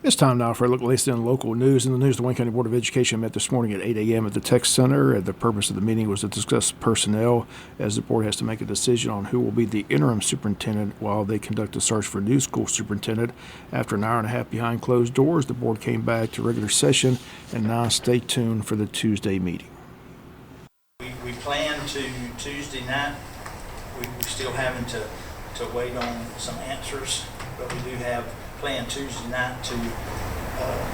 It's time now for a look at latest in local news. In the news, the Wayne County Board of Education met this morning at 8 a.m. at the Tech Center. The purpose of the meeting was to discuss personnel, as the board has to make a decision on who will be the interim superintendent while they conduct a search for a new school superintendent. After an hour and a half behind closed doors, the board came back to regular session, and now stay tuned for the Tuesday meeting. We plan to Tuesday night. We're still having to wait on some answers, but we do have planned Tuesday night to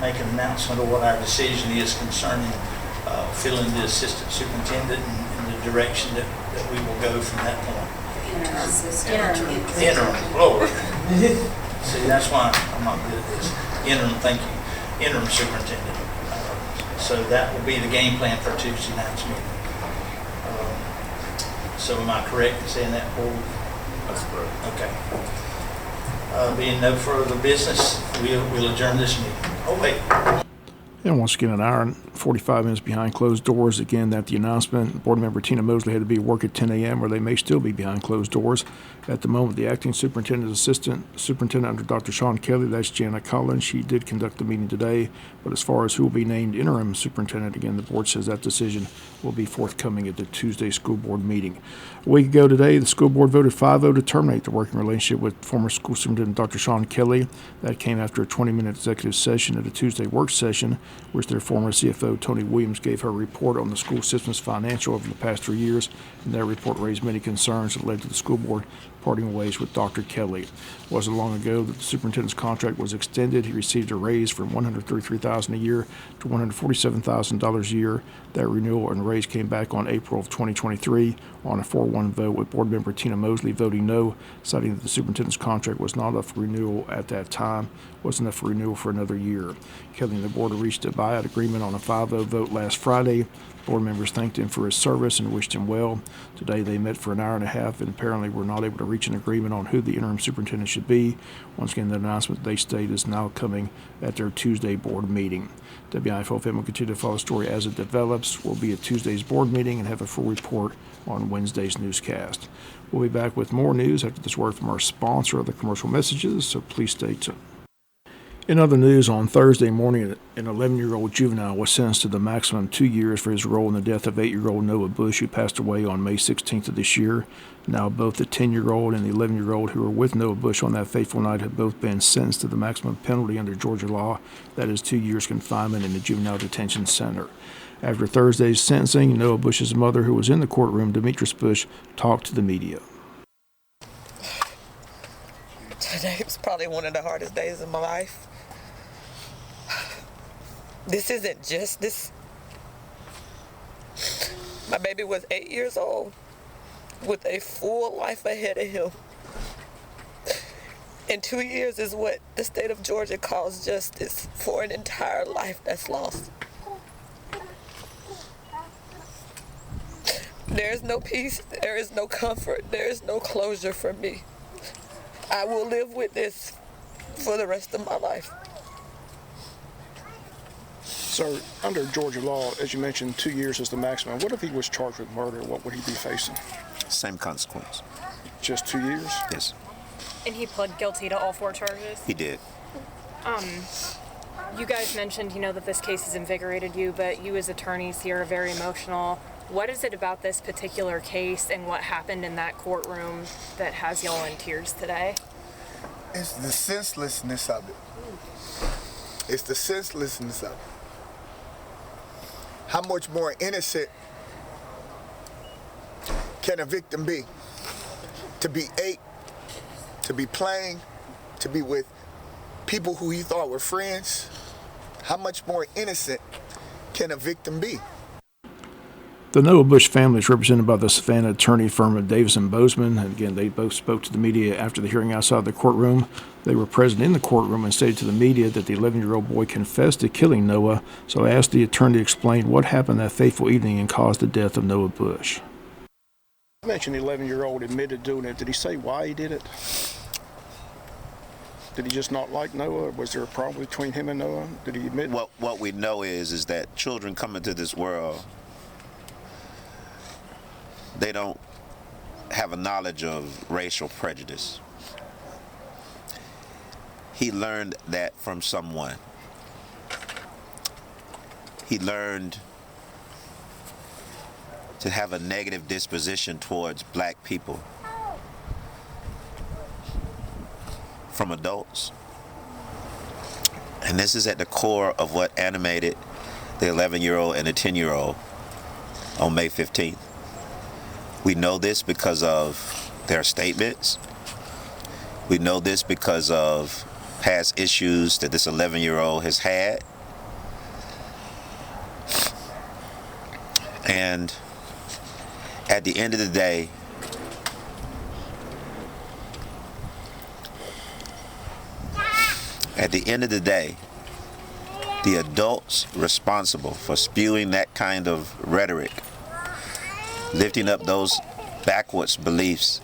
make an announcement of what our decision is concerning filling the assistant superintendent and the direction that we will go from that point. Interim, Lord. See, that's why I'm not good at this. Interim, thank you. Interim superintendent. So that will be the game plan for Tuesday night's meeting. So am I correct in saying that, Paul? That's correct. Okay. Being no further business, we'll adjourn this meeting. Oh, wait. And once again, an hour and 45 minutes behind closed doors. Again, that the announcement, board member Tina Mosley had to be at work at 10 a.m., where they may still be behind closed doors. At the moment, the acting superintendent assistant superintendent under Dr. Sean Kelly, that's Jana Collins. She did conduct the meeting today, but as far as who will be named interim superintendent, again, the board says that decision will be forthcoming at the Tuesday school board meeting. A week ago today, the school board voted 5-0 to terminate the working relationship with former school superintendent Dr. Sean Kelly. That came after a 20-minute executive session at a Tuesday work session, which their former CFO, Tony Williams, gave her report on the school system's financial over the past 3 years, and that report raised many concerns that led to the school board parting ways with Dr. Kelly. It wasn't long ago that the superintendent's contract was extended. He received a raise from $133,000 a year to $147,000 a year. That renewal and raise came back on April of 2023 on a 4-1 vote, with board member Tina Mosley voting no, citing that the superintendent's contract was not up for renewal at that time, wasn't up for renewal for another year. Kelly and the board reached a buyout agreement on a 5-0 vote last Friday. Board members thanked him for his service and wished him well. Today they met for an hour and a half and apparently were not able to reach an agreement on who the interim superintendent should be. Once again, the announcement they state is now coming at their Tuesday board meeting. WIFO will continue to follow the story as it develops. We'll be at Tuesday's board meeting and have a full report on Wednesday's newscast. We'll be back with more news after this word from our sponsor of the commercial messages, so please stay tuned. In other news, on Thursday morning, an 11-year-old juvenile was sentenced to the maximum 2 years for his role in the death of 8-year-old Noah Bush, who passed away on May 16th of this year. Now, both the 10-year-old and the 11-year-old who were with Noah Bush on that fateful night have both been sentenced to the maximum penalty under Georgia law, that is 2 years confinement in the juvenile detention center. After Thursday's sentencing, Noah Bush's mother, who was in the courtroom, Demetrius Bush, talked to the media. Today was probably one of the hardest days of my life. This isn't just this. My baby was 8 years old with a full life ahead of him. And 2 years is what the state of Georgia calls justice for an entire life that's lost. There is no peace, there is no comfort, there is no closure for me. I will live with this for the rest of my life. So, under Georgia law, as you mentioned, 2 years is the maximum. What if he was charged with murder? What would he be facing? Same consequence. Just 2 years? Yes. And he pled guilty to all 4 charges? He did. You guys mentioned, that this case has invigorated you, but you as attorneys here are very emotional. What is it about this particular case and what happened in that courtroom that has y'all in tears today? It's the senselessness of it. It's the senselessness of it. How much more innocent can a victim be? To be 8, to be playing, to be with people who he thought were friends. How much more innocent can a victim be? The Noah Bush family is represented by the Savannah attorney firm of Davis and Bozeman. And again, they both spoke to the media after the hearing outside the courtroom. They were present in the courtroom and stated to the media that the 11-year-old boy confessed to killing Noah. So I asked the attorney to explain what happened that fateful evening and caused the death of Noah Bush. You mentioned the 11-year-old admitted doing it. Did he say why he did it? Did he just not like Noah? Was there a problem between him and Noah? Did he admit? What we know is that children come into this world, they don't have a knowledge of racial prejudice. he learned that from someone. He learned to have a negative disposition towards black people from adults. And this is at the core of what animated the 11-year-old and the 10-year-old on May 15th. We know this because of their statements. We know this because of past issues that this 11-year-old has had. And at the end of the day, the adults responsible for spewing that kind of rhetoric, lifting up those backwards beliefs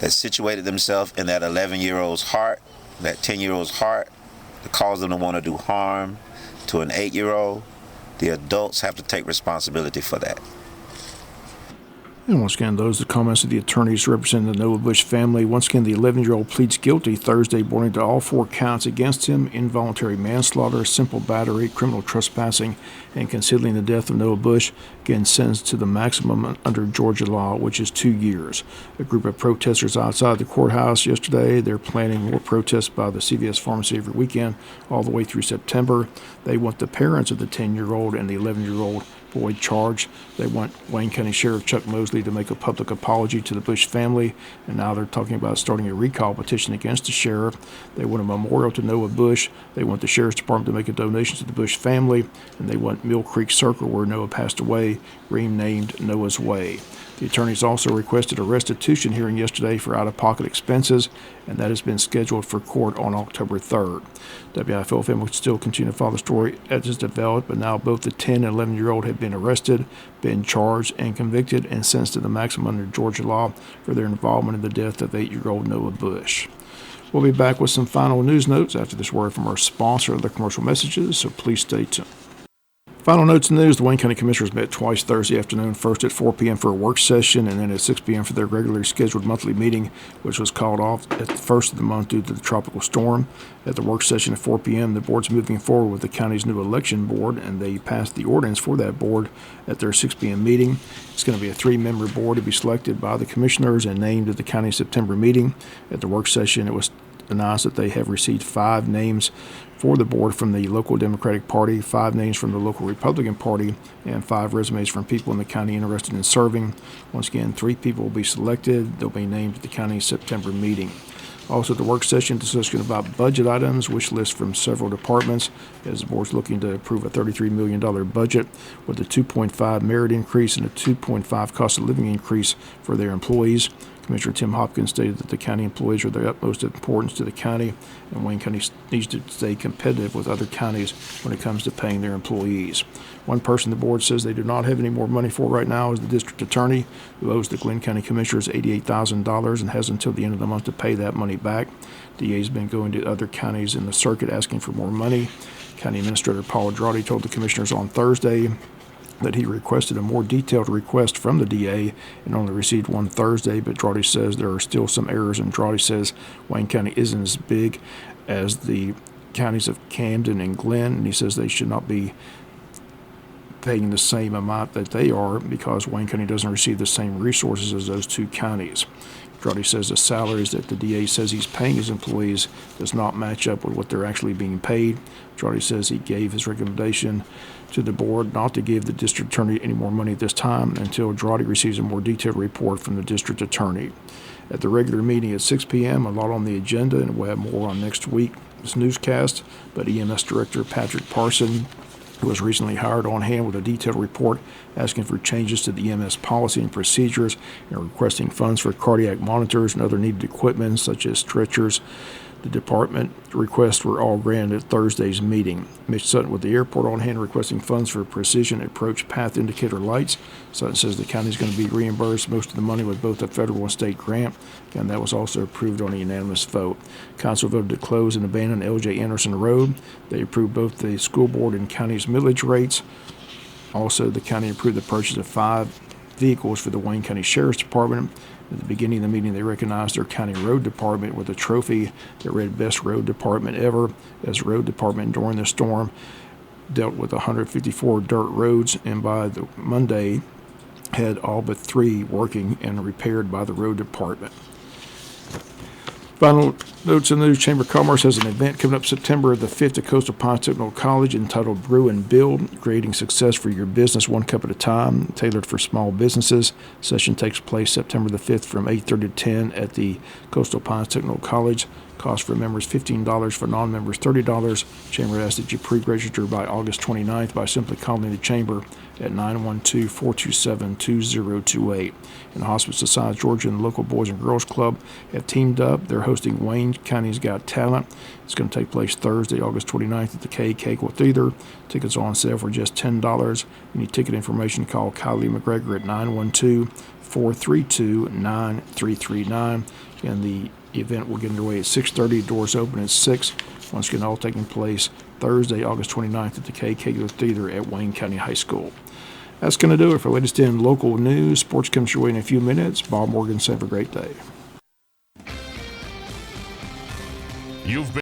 that situated themselves in that 11-year-old's heart, that 10-year-old's heart, that caused them to want to do harm to an 8-year-old, the adults have to take responsibility for that. And once again, those are the comments of the attorneys representing the Noah Bush family. Once again, the 11-year-old pleads guilty Thursday morning to all 4 counts against him: involuntary manslaughter, simple battery, criminal trespassing, and concealing the death of Noah Bush. Again, sentenced to the maximum under Georgia law, which is 2 years. A group of protesters outside the courthouse yesterday. They're planning more protests by the CVS pharmacy every weekend, all the way through September. They want the parents of the 10-year-old and the 11-year-old boy charged. They want Wayne County Sheriff Chuck Mosley to make a public apology to the Bush family, and now they're talking about starting a recall petition against the sheriff. They want a memorial to Noah Bush. They want the Sheriff's Department to make a donation to the Bush family, and they want Mill Creek Circle, where Noah passed away, renamed Noah's Way. The attorneys also requested a restitution hearing yesterday for out-of-pocket expenses, and that has been scheduled for court on October 3rd. WIFO family will still continue to follow the story as it's developed, but now both the 10 and 11-year-old have been arrested, been charged and convicted, and sentenced to the maximum under Georgia law for their involvement in the death of 8-year-old Noah Bush. We'll be back with some final news notes after this word from our sponsor of the commercial messages, so please stay tuned. Final notes and news: the Wayne County Commissioners met twice Thursday afternoon, first at 4 p.m. for a work session and then at 6 p.m. for their regularly scheduled monthly meeting, which was called off at the first of the month due to the tropical storm. At the work session at 4 p.m., the board's moving forward with the county's new election board, and they passed the ordinance for that board at their 6 p.m. meeting. It's going to be a 3-member board to be selected by the commissioners and named at the county's September meeting. At the work session, it was announced that they have received 5 names for the board from the local Democratic Party, 5 names from the local Republican Party, and 5 resumes from people in the county interested in serving. Once again, 3 people will be selected. They'll be named at the county's September meeting. Also, at the work session, discussion about budget items, wish lists from several departments, as the board's looking to approve a $33 million budget with a 2.5 merit increase and a 2.5 cost of living increase for their employees. Commissioner Tim Hopkins stated that the county employees are the utmost importance to the county, and Wayne County needs to stay competitive with other counties when it comes to paying their employees. One person the board says they do not have any more money for right now is the district attorney, who owes the Glenn County Commissioners $88,000 and has until the end of the month to pay that money back. DA has been going to other counties in the circuit asking for more money. County Administrator Paul Andrade told the commissioners on Thursday that he requested a more detailed request from the DA and only received one Thursday, but Andrade says there are still some errors, and Andrade says Wayne County isn't as big as the counties of Camden and Glenn, and he says they should not be paying the same amount that they are because Wayne County doesn't receive the same resources as those 2 counties. Andrade says the salaries that the DA says he's paying his employees does not match up with what they're actually being paid. Andrade says he gave his recommendation to the board not to give the district attorney any more money at this time until Andrade receives a more detailed report from the district attorney. At the regular meeting at 6 p.m., a lot on the agenda, and we'll have more on next week's newscast, but EMS Director Patrick Parson, who was recently hired, on hand with a detailed report asking for changes to the EMS policy and procedures and requesting funds for cardiac monitors and other needed equipment such as stretchers. The department requests were all granted at Thursday's meeting. Mitch Sutton with the airport on hand requesting funds for precision approach path indicator lights. Sutton says the county is going to be reimbursed most of the money with both a federal and state grant, and that was also approved on a unanimous vote. Council voted to close and abandon L.J. Anderson Road. They approved both the school board and county's millage rates. Also, the county approved the purchase of 5 vehicles for the Wayne County Sheriff's Department. At the beginning of the meeting, they recognized their county road department with a trophy that read Best Road Department Ever, as road department during the storm dealt with 154 dirt roads, and by the Monday had all but 3 working and repaired by the road department. Final notes in the news. Chamber of Commerce has an event coming up September the 5th at Coastal Pines Technical College entitled Brew and Build, Creating Success for Your Business One Cup at a Time, tailored for small businesses. Session takes place September the 5th from 8:30 to 10 at the Coastal Pines Technical College. Cost for members $15, for non-members $30. Chamber asks that you pre-register by August 29th by simply calling the Chamber at 912-427-2028. And Hospice Society Georgia and the local Boys and Girls Club have teamed up. They're hosting Wayne County's Got Talent. It's going to take place Thursday, August 29th at the K Cakewell Theater. Tickets are on sale for just $10. You need ticket information, call Kylie McGregor at 912-432-9339. And the event will get underway at 6:30. Doors open at 6. Once again, all taking place Thursday, August 29th at the K Cakewell Theater at Wayne County High School. That's going to do it for latest in local news. Sports comes your way in a few minutes. Bob Morgan, have a great day. You've been